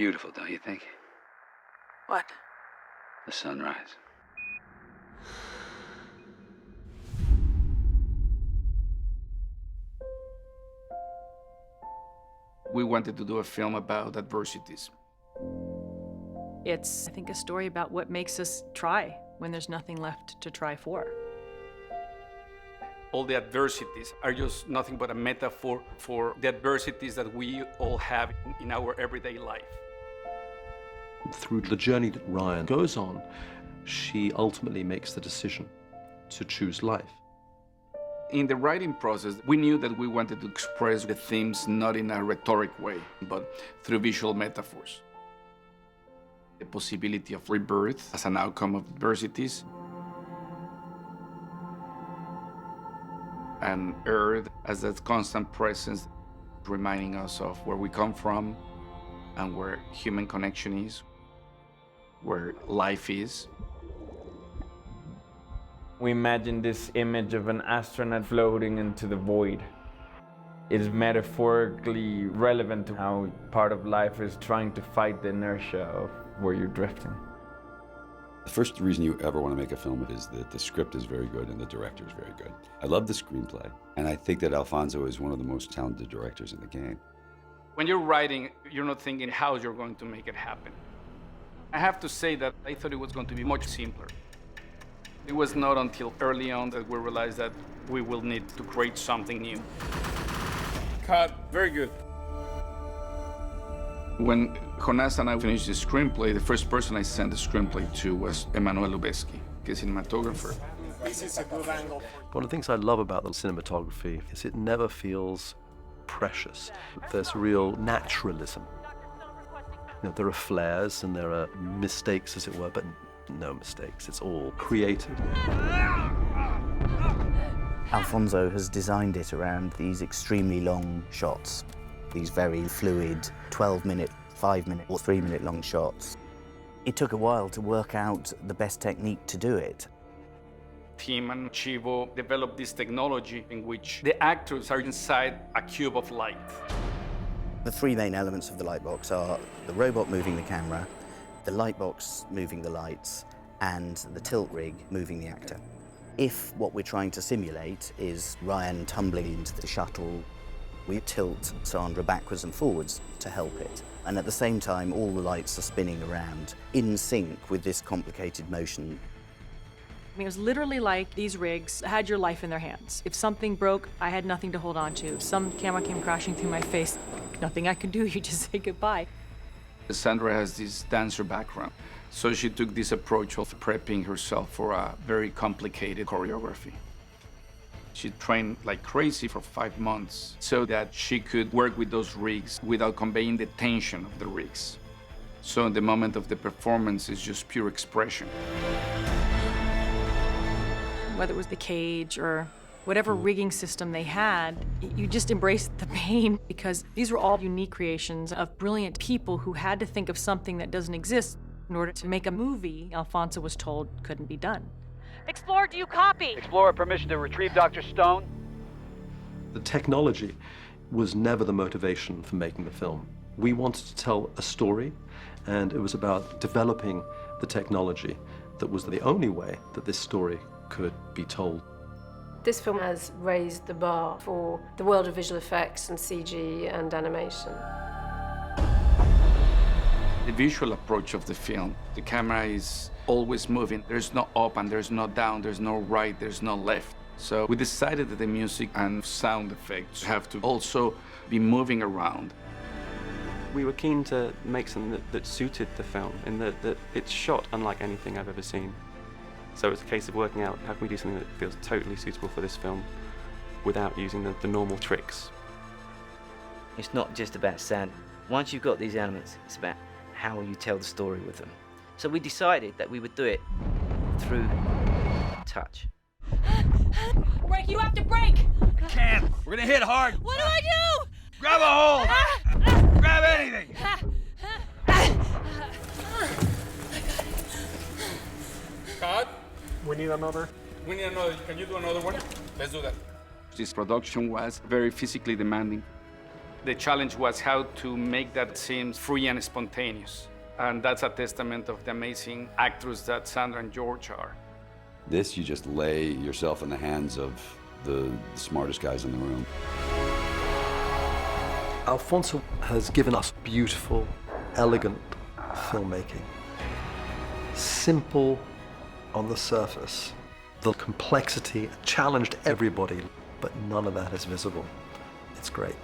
Beautiful, don't you think? What? The sunrise. We wanted to do a film about adversities. It's, I think, a story about what makes us try when there's nothing left to try for. All the adversities are just nothing but a metaphor for the adversities that we all have in our everyday life. Through the journey that Ryan goes on, she ultimately makes the decision to choose life. In the writing process, we knew that we wanted to express the themes not in a rhetoric way, but through visual metaphors. The possibility of rebirth as an outcome of adversities, and Earth as that constant presence, reminding us of where we come from and where human connection is, where life is. We imagine this image of an astronaut floating into the void. It is metaphorically relevant to how part of life is trying to fight the inertia of where you're drifting. The first reason you ever want to make a film is that the script is very good and the director is very good. I love the screenplay, and I think that Afonso is one of the most talented directors in the game. When you're writing, you're not thinking how you're going to make it happen. I have to say that I thought it was going to be much simpler. It was not until early on that we realized that we will need to create something new. Cut. Very good. When Jonas and I finished the screenplay, the first person I sent the screenplay to was Emmanuel Lubezki, the cinematographer. This is a good angle. One of the things I love about the cinematography is it never feels precious. There's real naturalism. You know, there are flares and there are mistakes, as it were, but no mistakes. It's all created. Afonso has designed it around these extremely long shots, these very fluid 12-minute, 5-minute or 3-minute long shots. It took a while to work out the best technique to do it. Tim and Chivo developed this technology in which the actors are inside a cube of light. The three main elements of the lightbox are the robot moving the camera, the lightbox moving the lights, and the tilt rig moving the actor. If what we're trying to simulate is Ryan tumbling into the shuttle, we tilt Sandra backwards and forwards to help it. And at the same time, all the lights are spinning around in sync with this complicated motion. I mean, it was literally like these rigs had your life in their hands. If something broke, I had nothing to hold on to. If some camera came crashing through my face, nothing I could do, you just say goodbye. Sandra has this dancer background, so she took this approach of prepping herself for a very complicated choreography. She trained like crazy for 5 months so that she could work with those rigs without conveying the tension of the rigs. So in the moment of the performance, it's just pure expression. Whether it was the cage or whatever rigging system they had, you just embraced the pain because these were all unique creations of brilliant people who had to think of something that doesn't exist in order to make a movie Afonso was told couldn't be done. Explorer, do you copy? Explorer, permission to retrieve Dr. Stone. The technology was never the motivation for making the film. We wanted to tell a story, and it was about developing the technology that was the only way that this story could be told. This film has raised the bar for the world of visual effects and CG and animation. The visual approach of the film, the camera is always moving. There's no up and there's no down, there's no right, there's no left. So we decided that the music and sound effects have to also be moving around. We were keen to make something that suited the film, in that it's shot unlike anything I've ever seen. So it's a case of working out how can we do something that feels totally suitable for this film without using the normal tricks. It's not just about sound. Once you've got these elements, it's about how you tell the story with them. So we decided that we would do it through touch. Break, you have to break! I can't. We're gonna hit hard. What do I do? Grab a hold. Grab anything. Cut. We need another. We need another. Can you do another one? Let's do that. This production was very physically demanding. The challenge was how to make that seem free and spontaneous. And that's a testament of the amazing actors that Sandra and George are. This, you just lay yourself in the hands of the smartest guys in the room. Afonso has given us beautiful, elegant filmmaking. Simple on the surface. The complexity challenged everybody, but none of that is visible. It's great.